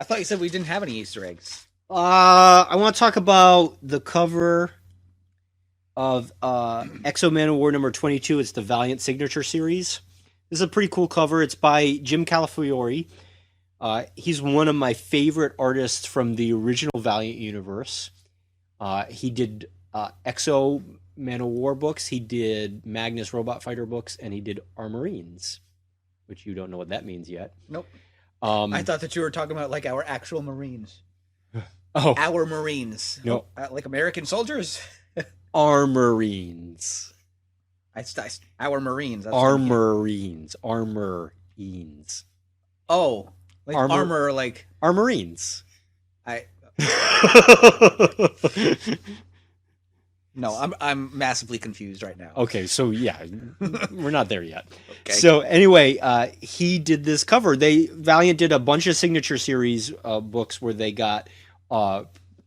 [SPEAKER 2] thought you said we didn't have any Easter eggs.
[SPEAKER 1] I want to talk about the cover of XO Manowar number 22. It's the Valiant Signature Series. This is a pretty cool cover. It's by Jim Calafiore. He's one of my favorite artists from the original Valiant universe. He did XO Manowar books. He did Magnus Robot Fighter books, and he did Armorines, which you don't know what that means yet.
[SPEAKER 2] Nope. I thought that you were talking about like our actual Marines.
[SPEAKER 1] Oh,
[SPEAKER 2] Our Marines.
[SPEAKER 1] No.
[SPEAKER 2] Like American soldiers?
[SPEAKER 1] Armorines.
[SPEAKER 2] Our Marines.
[SPEAKER 1] Armorines. Armorines.
[SPEAKER 2] Oh, like armor, like
[SPEAKER 1] Armorines.
[SPEAKER 2] No, I'm massively confused right now.
[SPEAKER 1] Okay, so yeah, we're not there yet.
[SPEAKER 2] Okay.
[SPEAKER 1] So anyway, he did this cover. Valiant did a bunch of signature series books where they got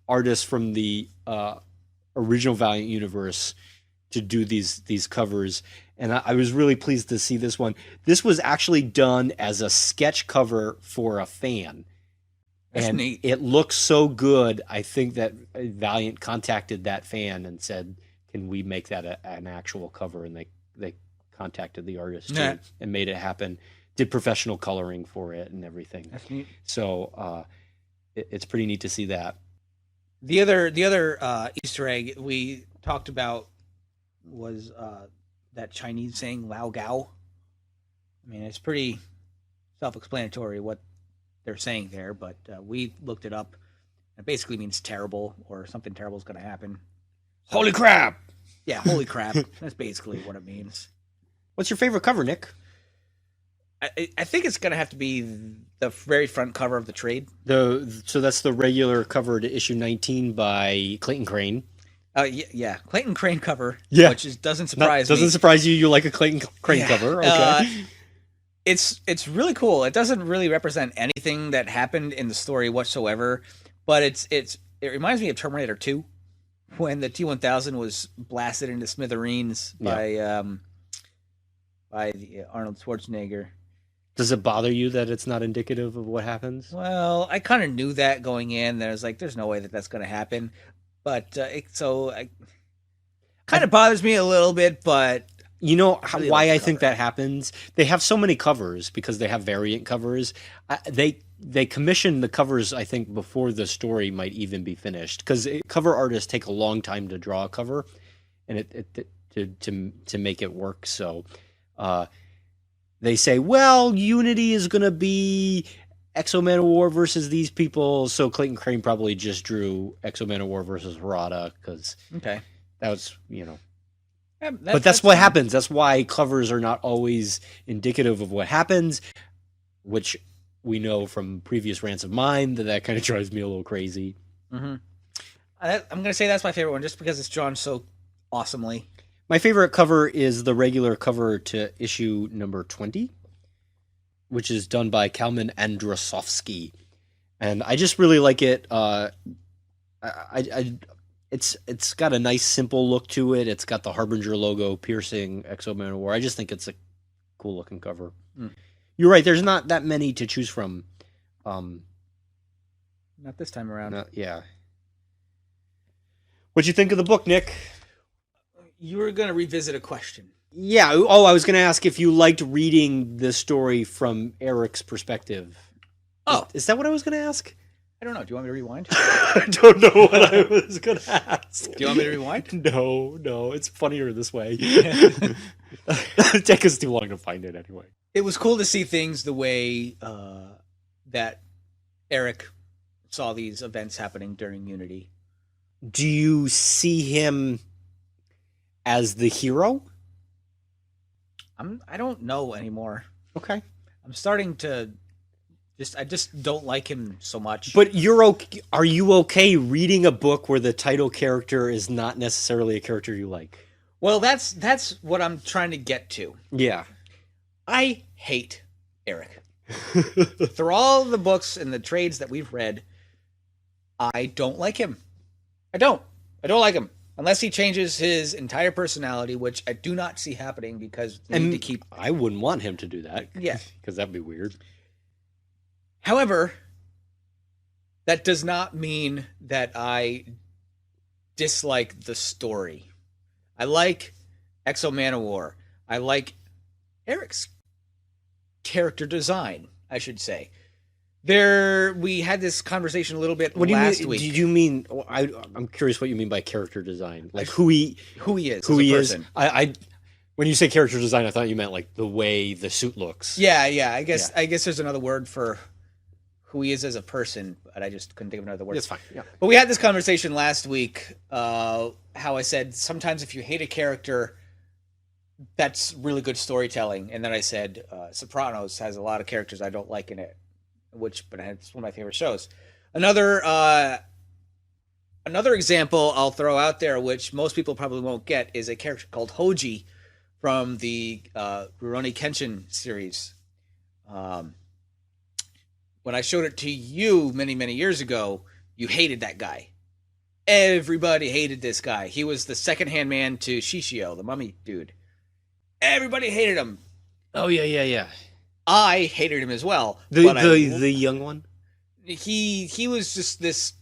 [SPEAKER 1] artists from the original Valiant universe to do these covers, and I was really pleased to see this one. This was actually done as a sketch cover for a fan.
[SPEAKER 2] That's
[SPEAKER 1] and
[SPEAKER 2] neat.
[SPEAKER 1] It looks so good. I think that Valiant contacted that fan and said, "Can we make that an actual cover?" And they contacted the artist too, and made it happen. Did professional coloring for it and everything.
[SPEAKER 2] That's neat.
[SPEAKER 1] So it's pretty neat to see that.
[SPEAKER 2] The other Easter egg we talked about was that Chinese saying "Lao Gao." I mean, it's pretty self-explanatory what they're saying there, but we looked it up. It basically means terrible, or something terrible is going to happen. So,
[SPEAKER 1] Holy crap!
[SPEAKER 2] Yeah, holy crap. That's basically what it means.
[SPEAKER 1] What's your favorite cover, Nick?
[SPEAKER 2] I think it's going to have to be the very front cover of the trade.
[SPEAKER 1] So that's the regular cover to issue 19 by Clayton Crane.
[SPEAKER 2] Yeah, Clayton Crane cover.
[SPEAKER 1] Yeah,
[SPEAKER 2] which doesn't surprise me.
[SPEAKER 1] Doesn't surprise you. You like a Clayton Crane cover? Okay.
[SPEAKER 2] It's really cool. It doesn't really represent anything that happened in the story whatsoever, but it reminds me of Terminator 2, when the T-1000 was blasted into smithereens by Arnold Schwarzenegger.
[SPEAKER 1] Does it bother you that it's not indicative of what happens?
[SPEAKER 2] Well, I kind of knew that going in. There was like, there's no way that that's going to happen, but it kind of bothers me a little bit, but.
[SPEAKER 1] You know why I think that happens? They have so many covers because they have variant covers. They commission the covers, I think, before the story might even be finished, because cover artists take a long time to draw a cover, and to make it work. So they say, well, Unity is going to be XO Manowar versus these people, so Clayton Crane probably just drew XO Manowar versus Harada, because that was, but that's what happens. That's why covers are not always indicative of what happens, which we know from previous rants of mine that kind of drives me a little crazy.
[SPEAKER 2] Mm-hmm. I'm going to say that's my favorite one just because it's drawn so awesomely.
[SPEAKER 1] My favorite cover is the regular cover to issue number 20, which is done by Kalman Andrasovsky. And I just really like it. It's got a nice, simple look to it. It's got the Harbinger logo piercing XO Manowar. I just think it's a cool looking cover. Mm. You're right. There's not that many to choose from.
[SPEAKER 2] Not this time around.
[SPEAKER 1] Yeah. What'd you think of the book, Nick?
[SPEAKER 2] You were going to revisit a question.
[SPEAKER 1] Yeah. Oh, I was going to ask if you liked reading the story from Eric's perspective.
[SPEAKER 2] Oh.
[SPEAKER 1] Is that what I was going to ask?
[SPEAKER 2] I don't know. Do you want me to rewind?
[SPEAKER 1] I don't know what I was going to ask.
[SPEAKER 2] Do you want me to rewind?
[SPEAKER 1] No. It's funnier this way. It'd take us too long to find it anyway.
[SPEAKER 2] It was cool to see things the way that Eric saw these events happening during Unity.
[SPEAKER 1] Do you see him as the hero?
[SPEAKER 2] I don't know anymore.
[SPEAKER 1] Okay.
[SPEAKER 2] I'm starting to... I just don't like him so much.
[SPEAKER 1] But are you okay reading a book where the title character is not necessarily a character you like?
[SPEAKER 2] Well, that's what I'm trying to get to.
[SPEAKER 1] Yeah.
[SPEAKER 2] I hate Eric. Through all the books and the trades that we've read, I don't like him. I don't like him. Unless he changes his entire personality, which I do not see happening because they need to keep...
[SPEAKER 1] I wouldn't want him to do that.
[SPEAKER 2] Yeah.
[SPEAKER 1] Because that'd be weird.
[SPEAKER 2] However, that does not mean that I dislike the story. I like XO Manowar. I like Eric's character design, I should say. We had this conversation a little bit last week.
[SPEAKER 1] Did you mean? I'm curious what you mean by character design. Like who he
[SPEAKER 2] is, who he is.
[SPEAKER 1] When you say character design, I thought you meant like the way the suit looks.
[SPEAKER 2] Yeah. I guess there's another word for who he is as a person, but I just couldn't think of another word.
[SPEAKER 1] That's fine. Yeah.
[SPEAKER 2] But we had this conversation last week. How I said sometimes if you hate a character, that's really good storytelling, and then I said Sopranos has a lot of characters I don't like in it. But it's one of my favorite shows. Another example I'll throw out there, which most people probably won't get, is a character called Hoji from the Rurouni Kenshin series. When I showed it to you many, many years ago, you hated that guy. Everybody hated this guy. He was the second-hand man to Shishio, the mummy dude. Everybody hated him.
[SPEAKER 1] Oh, yeah.
[SPEAKER 2] I hated him as well.
[SPEAKER 1] The young one?
[SPEAKER 2] He was just this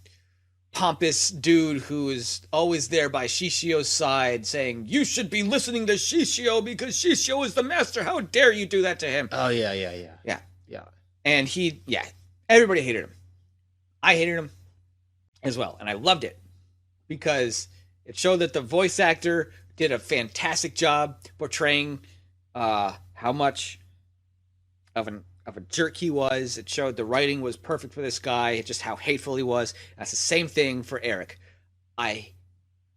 [SPEAKER 2] pompous dude who was always there by Shishio's side saying, you should be listening to Shishio because Shishio is the master. How dare you do that to him?
[SPEAKER 1] Oh, yeah.
[SPEAKER 2] Yeah. And everybody hated him. I hated him as well. And I loved it because it showed that the voice actor did a fantastic job portraying how much of a jerk he was. It showed the writing was perfect for this guy, just how hateful he was. That's the same thing for Eric. I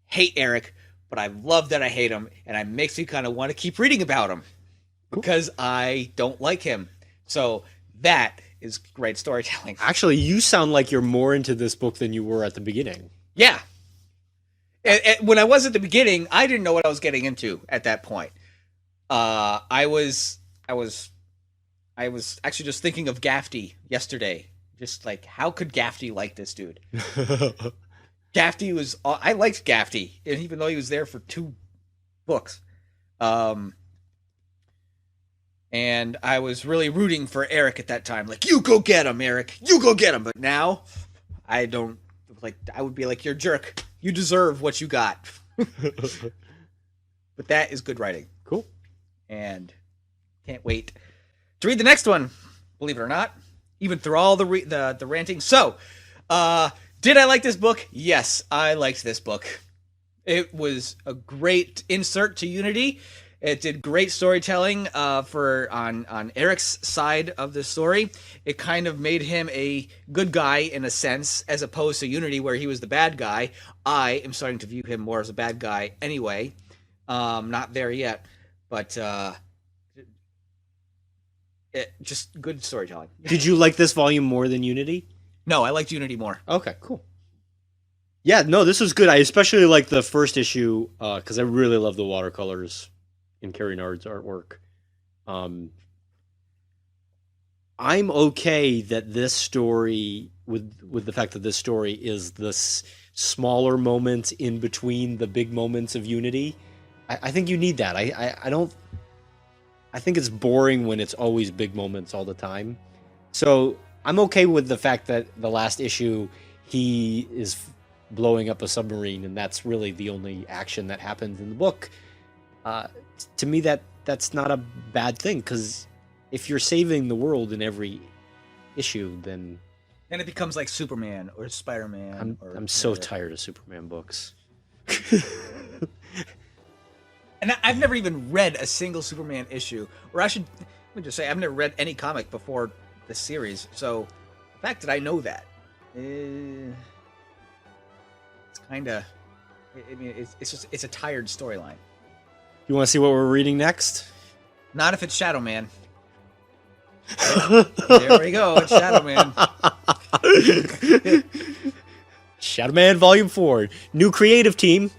[SPEAKER 2] hate Eric, but I love that I hate him, and it makes me kind of want to keep reading about him because I don't like him. So that is great storytelling.
[SPEAKER 1] Actually, you sound like you're more into this book than you were at the beginning.
[SPEAKER 2] Yeah. And when I was at the beginning, I didn't know what I was getting into at that point. I was actually just thinking of Gafty yesterday. Just like, how could Gafty like this dude? I liked Gafty, and even though he was there for 2 books. And I was really rooting for Eric at that time. Like, you go get him, Eric. You go get him. But now, I would be like, you're a jerk. You deserve what you got. But that is good writing.
[SPEAKER 1] Cool.
[SPEAKER 2] And can't wait to read the next one, believe it or not, even through all the ranting. So, did I like this book? Yes, I liked this book. It was a great insert to Unity. It did great storytelling on Eric's side of the story. It kind of made him a good guy in a sense, as opposed to Unity where he was the bad guy. I am starting to view him more as a bad guy anyway. Not there yet, but just good storytelling.
[SPEAKER 1] Did you like this volume more than Unity?
[SPEAKER 2] No, I liked Unity more.
[SPEAKER 1] Okay, cool. Yeah, no, this was good. I especially liked the first issue because I really love the watercolors in Carrie Nard's artwork. I'm okay that this story, with the fact that this story is the smaller moments in between the big moments of Unity. I think you need that. I think it's boring when it's always big moments all the time. So I'm okay with the fact that the last issue, he is blowing up a submarine, and that's really the only action that happens in the book. To me, that's not a bad thing, because if you're saving the world in every issue, then
[SPEAKER 2] it becomes like Superman or Spider-Man.
[SPEAKER 1] I'm so tired of Superman books.
[SPEAKER 2] And I've never even read a single Superman issue, or let me just say, I've never read any comic before this series. So the fact that I know that, it's kind of, it's a tired storyline.
[SPEAKER 1] You want to see what we're reading next?
[SPEAKER 2] Not if it's Shadow Man. There we go. It's Shadow Man.
[SPEAKER 1] Shadow Man Volume 4. New creative team.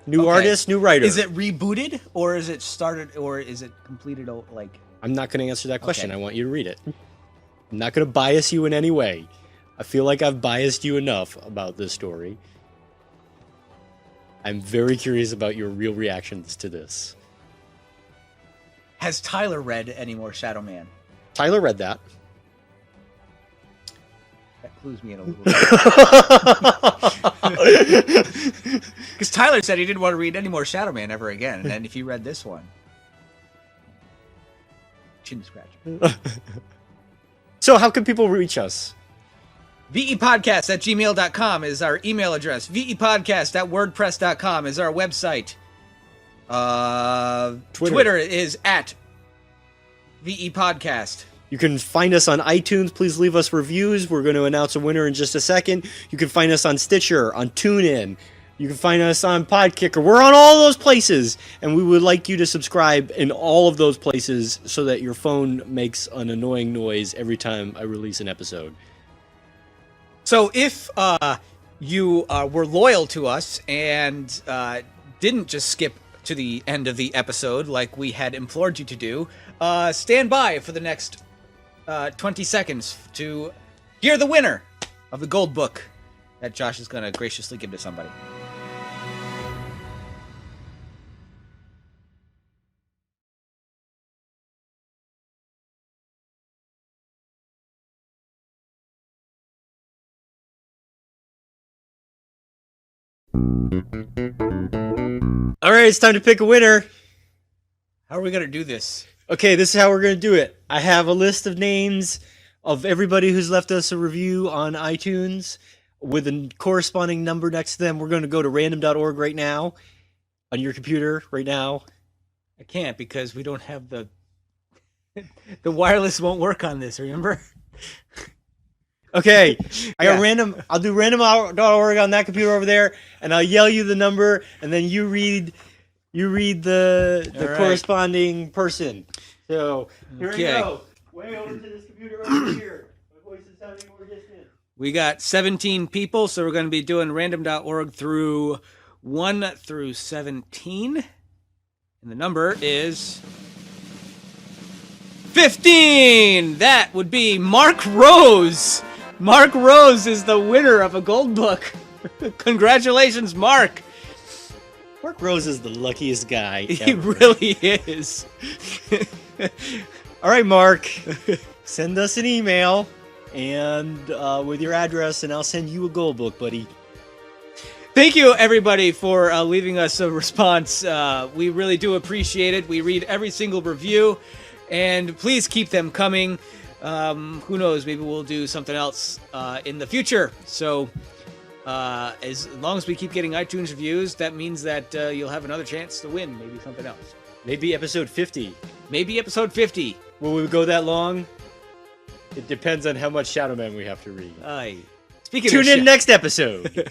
[SPEAKER 1] New artist, new writer.
[SPEAKER 2] Is it rebooted, or is it started, or is it completed? Like,
[SPEAKER 1] I'm not going to answer that question. Okay. I want you to read it. I'm not going to bias you in any way. I feel like I've biased you enough about this story. I'm very curious about your real reactions to this.
[SPEAKER 2] Has Tyler read any more Shadow Man?
[SPEAKER 1] Tyler read that.
[SPEAKER 2] That clues me in a little bit. Because Tyler said he didn't want to read any more Shadow Man ever again. And then if you read this one, chin scratch.
[SPEAKER 1] So how can people reach us?
[SPEAKER 2] VEpodcast@gmail.com is our email address. VEpodcast@wordpress.com is our website. Twitter is @VEpodcast.
[SPEAKER 1] You can find us on iTunes. Please leave us reviews. We're going to announce a winner in just a second. You can find us on Stitcher, on TuneIn. You can find us on Podkicker. We're on all those places. And we would like you to subscribe in all of those places so that your phone makes an annoying noise every time I release an episode.
[SPEAKER 2] So if you were loyal to us and didn't just skip to the end of the episode like we had implored you to do, stand by for the next 20 seconds to hear the winner of the gold book that Josh is going to graciously give to somebody.
[SPEAKER 1] All right, it's time to pick a winner.
[SPEAKER 2] How are we going to do this?
[SPEAKER 1] Okay, this is how we're going to do it. I have a list of names of everybody who's left us a review on iTunes with a corresponding number next to them. We're going to go to random.org right now on your computer right now.
[SPEAKER 2] I can't because we don't have the wireless won't work on this, remember?
[SPEAKER 1] Okay, I got random. I'll do random.org on that computer over there, and I'll yell you the number, and then you read the corresponding person. So here we go. Way over to this computer over here. My voice is sounding more distant.
[SPEAKER 2] We got 17 people, so we're going to be doing random.org through 1 through 17, and the number is 15. That would be Mark Rose. Mark Rose is the winner of a gold book. Congratulations, Mark.
[SPEAKER 1] Mark Rose is the luckiest guy ever.
[SPEAKER 2] He really is.
[SPEAKER 1] All right, Mark. Send us an email and with your address, and I'll send you a gold book, buddy.
[SPEAKER 2] Thank you, everybody, for leaving us a response. We really do appreciate it. We read every single review, and please keep them coming. Who knows? Maybe we'll do something else in the future. So as long as we keep getting iTunes reviews, that means that you'll have another chance to win maybe something else.
[SPEAKER 1] Maybe episode 50.
[SPEAKER 2] Maybe episode 50.
[SPEAKER 1] Will we go that long? It depends on how much Shadow Man we have to read.
[SPEAKER 2] Speaking
[SPEAKER 1] Tune in next episode.